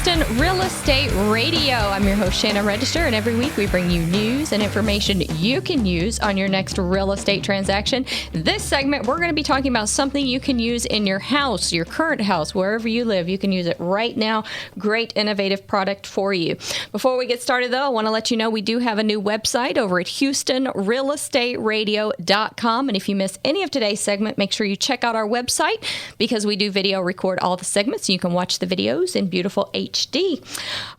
Houston Real Estate Radio. I'm your host, Shannon Register, and every week we bring you news and information you can use on your next real estate transaction. This segment, we're going to be talking about something you can use in your house, your current house, wherever you live. You can use it right now. Great innovative product for you. Before we get started, though, I want to let you know we do have a new website over at HoustonRealEstateRadio.com. And if you miss any of today's segment, make sure you check out our website because we do video record all the segments, so you can watch the videos in beautiful HD.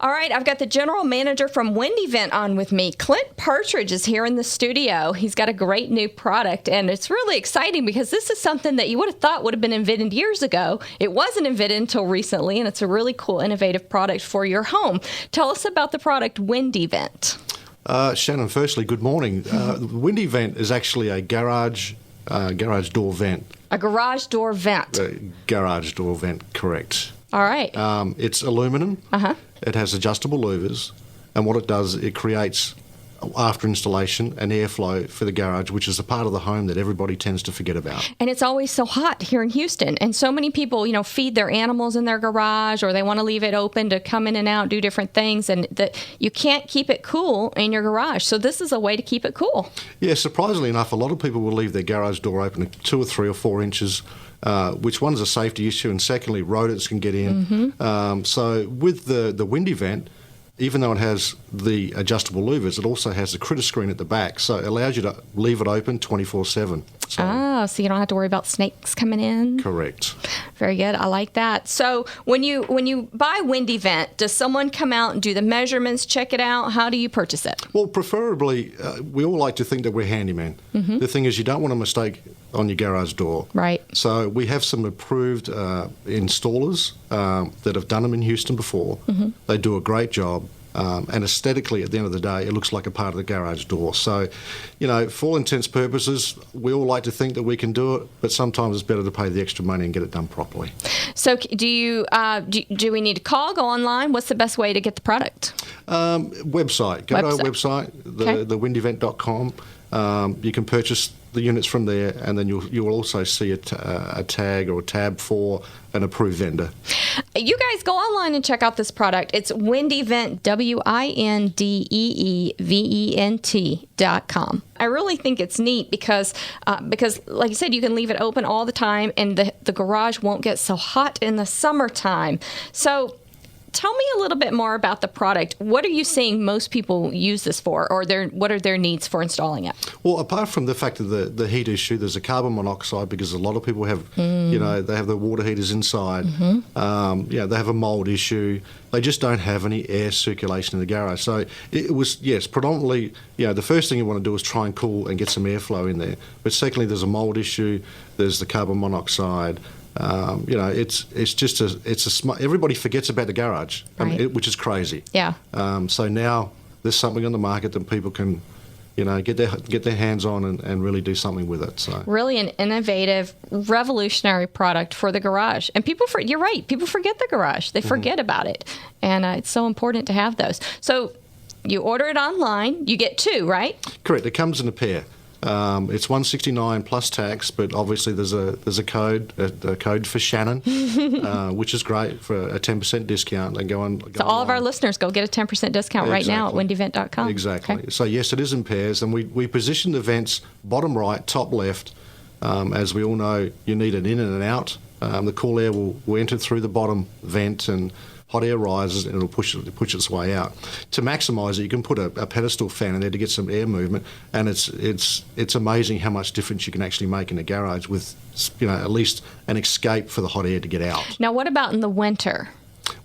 All right, I've got the general manager from WindeeVent on with me. Clint Partridge is here in the studio. He's got a great new product, and it's really exciting because this is something that you would have thought would have been invented years ago. It wasn't invented until recently, and it's a really cool, innovative product for your home. Tell us about the product WindeeVent. Shannon, firstly, good morning. WindeeVent is actually a garage door vent. A garage door vent. Garage door vent, correct. All right. It's aluminum. Uh-huh. It has adjustable louvers, and what it does, it creates, after installation, an airflow for the garage, which is a part of the home that everybody tends to forget about. And it's always so hot here in Houston, and so many people, feed their animals in their garage, or they want to leave it open to come in and out, do different things, and that you can't keep it cool in your garage. So this is a way to keep it cool. Yeah, surprisingly enough, a lot of people will leave their garage door open 2 or 3 or 4 inches. Which one's a safety issue, and secondly, rodents can get in. Mm-hmm. So with the WindeeVent, even though it has the adjustable louvers, it also has the critter screen at the back, so it allows you to leave it open 24/7. So you don't have to worry about snakes coming in? Correct. Very good. I like that. So when you buy WindeeVent, does someone come out and do the measurements, check it out? How do you purchase it? Well, preferably, we all like to think that we're handyman. Mm-hmm. The thing is, you don't want a mistake on your garage door. Right. So we have some approved installers that have done them in Houston before. Mm-hmm. They do a great job. And aesthetically, at the end of the day, it looks like a part of the garage door. So, for all intents and purposes, we all like to think that we can do it, but sometimes it's better to pay the extra money and get it done properly. So do we need to call, go online? What's the best way to get the product? Website. Go to our website, the WindeeVent.com. You can purchase the units from there, and then you will also see a tag or a tab for an approved vendor. You guys go online and check out this product. It's WindeeVent, WindeeVent.com. I really think it's neat because like you said, you can leave it open all the time, and the garage won't get so hot in the summertime. So tell me a little bit more about the product. What are you seeing most people use this for, or what are their needs for installing it? Well, apart from the fact of the heat issue, there's a carbon monoxide because a lot of people have, they have the water heaters inside. Mm-hmm. They have a mold issue. They just don't have any air circulation in the garage. So it was, yes, predominantly, the first thing you want to do is try and cool and get some airflow in there. But secondly, there's a mold issue. There's the carbon monoxide. It's just everybody forgets about the garage, right. Which is crazy. Yeah. So now there's something on the market that people can, get their hands on and really do something with it. So really an innovative, revolutionary product for the garage. And you're right. People forget the garage. They forget about it, and it's so important to have those. So you order it online. You get 2, right? Correct. It comes in a pair. It's $169 plus tax, but obviously there's a code, a code for Shannon, which is great for a 10% discount. And go on. So all of our listeners go get a 10% discount right now at WindeeVent.com. Exactly. Okay. So yes, it is in pairs, and we position the vents bottom right, top left. As we all know, you need it in and an out. The cool air will enter through the bottom vent, and hot air rises and it'll push its way out. To maximise it, you can put a pedestal fan in there to get some air movement, and it's amazing how much difference you can actually make in a garage with at least an escape for the hot air to get out. Now, what about in the winter?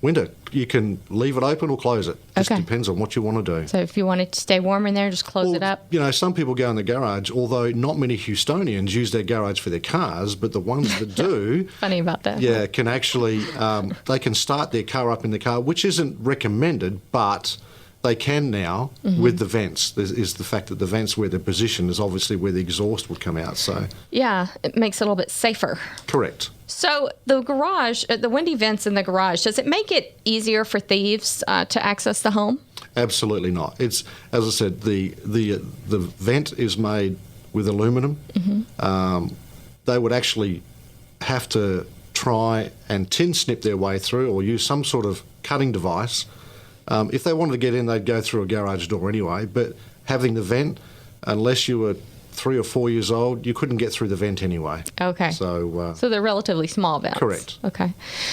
Winter, you can leave it open or close it. Just depends on what you want to do. So if you want it to stay warm in there, just close it up? Some people go in the garage, although not many Houstonians use their garage for their cars, but the ones that do... Funny about that. Yeah, can actually... they can start their car up in the car, which isn't recommended, but... They can now with the vents. Is the fact that the vents where they're positioned is obviously where the exhaust would come out. So yeah, it makes it a little bit safer. Correct. So the garage, the WindeeVents in the garage, does it make it easier for thieves to access the home? Absolutely not. It's, as I said, the vent is made with aluminum. They would actually have to try and tin snip their way through or use some sort of cutting device. If they wanted to get in, they'd go through a garage door anyway, but having the vent, unless you were 3 or 4 years old, you couldn't get through the vent anyway. Okay. So they're relatively small vents. Correct. Okay.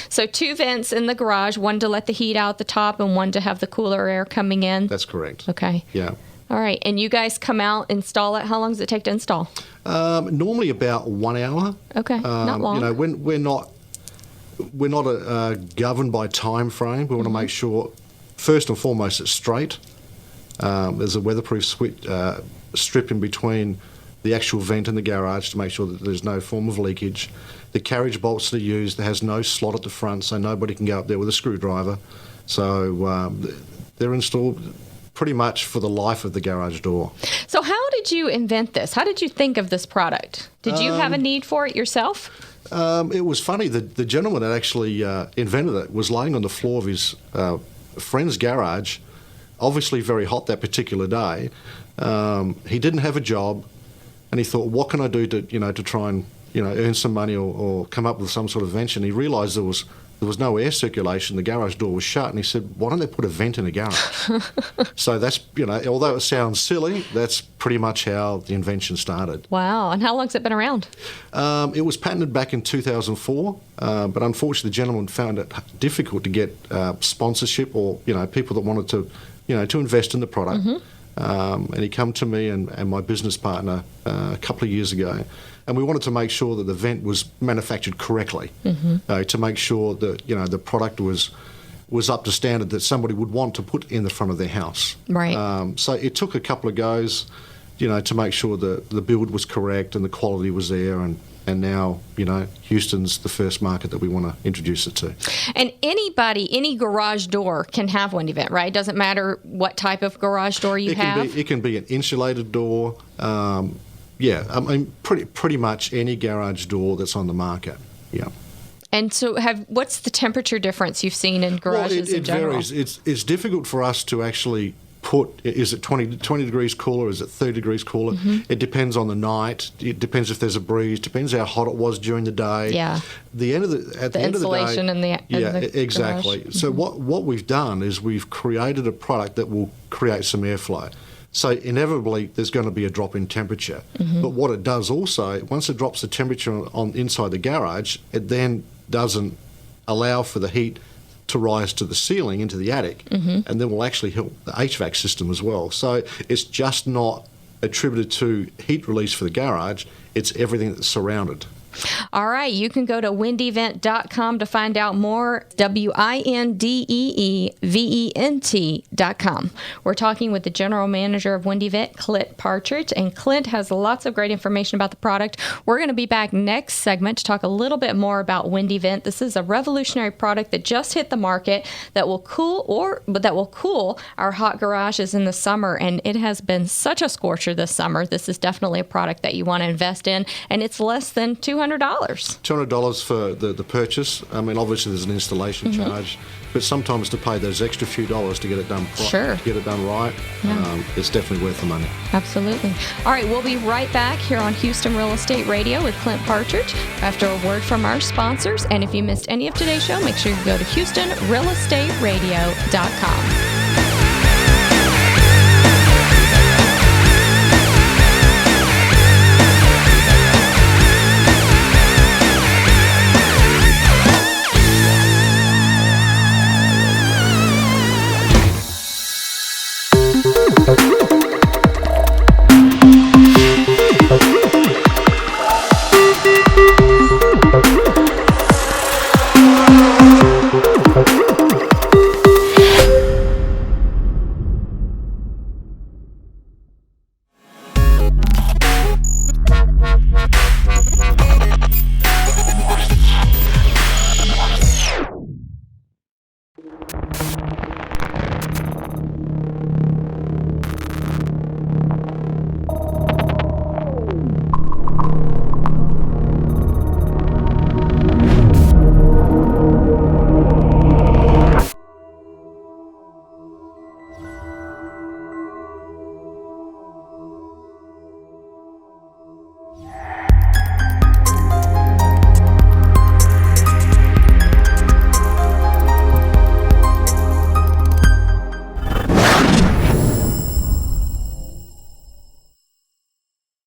So 2 vents in the garage, one to let the heat out the top and one to have the cooler air coming in? That's correct. Okay. Yeah. All right. And you guys come out, install it. How long does it take to install? Normally about 1 hour. Okay. Not long. You know, we're not governed by time frame. We want to make sure, first and foremost, it's straight. There's a weatherproof strip in between the actual vent and the garage to make sure that there's no form of leakage. The carriage bolts that are used, there has no slot at the front, so nobody can go up there with a screwdriver. So they're installed pretty much for the life of the garage door. So how did you invent this? How did you think of this product? Did you have a need for it yourself? It was funny. The gentleman that actually invented it was laying on the floor of his friend's garage, obviously very hot that particular day. He didn't have a job, and he thought, what can I do to try and earn some money or come up with some sort of invention? He realised there was no air circulation. The garage door was shut, and he said, why don't they put a vent in a garage? So that's, although it sounds silly, that's pretty much how the invention started. Wow. And how long's it been around? It was patented back in 2004, but unfortunately the gentleman found it difficult to get sponsorship or, people that wanted to invest in the product. And he come to me and my business partner a couple of years ago, and we wanted to make sure that the vent was manufactured correctly, to make sure that the product was up to standard that somebody would want to put in the front of their house. Right. So it took a couple of goes, to make sure that the build was correct and the quality was there, and now, Houston's the first market that we want to introduce it to. And any garage door can have WindeeVent, right? Doesn't matter what type of garage door you have? It can be an insulated door. Pretty much any garage door that's on the market. Yeah. And so what's the temperature difference you've seen in garages in general? It varies. It's difficult for us to actually put, is it 20 degrees cooler, is it 30 degrees cooler? It depends on the night. It depends if there's a breeze. Depends how hot it was during the day. Yeah. At the end of the day, insulation in the exactly. garage. So what we've done is we've created a product that will create some airflow. So inevitably there's going to be a drop in temperature. But what it does also, once it drops the temperature on inside the garage, it then doesn't allow for the heat to rise to the ceiling into the attic, and then will actually help the HVAC system as well. So it's just not attributed to heat release for the garage, it's everything that's surrounded. All right, you can go to WindeeVent.com to find out more. WindeeVent.com. We're talking with the general manager of WindeeVent, Clint Partridge, and Clint has lots of great information about the product. We're going to be back next segment to talk a little bit more about WindeeVent. This is a revolutionary product that just hit the market that will cool our hot garages in the summer, and it has been such a scorcher this summer. This is definitely a product that you want to invest in, and it's less than $200. $200 for the purchase. I mean, obviously there's an installation charge, but sometimes to pay those extra few dollars to get it done Sure. to get it done right, it's definitely worth the money. Absolutely. All right, we'll be right back here on Houston Real Estate Radio with Clint Partridge after a word from our sponsors. And if you missed any of today's show, make sure you go to HoustonRealEstateRadio.com.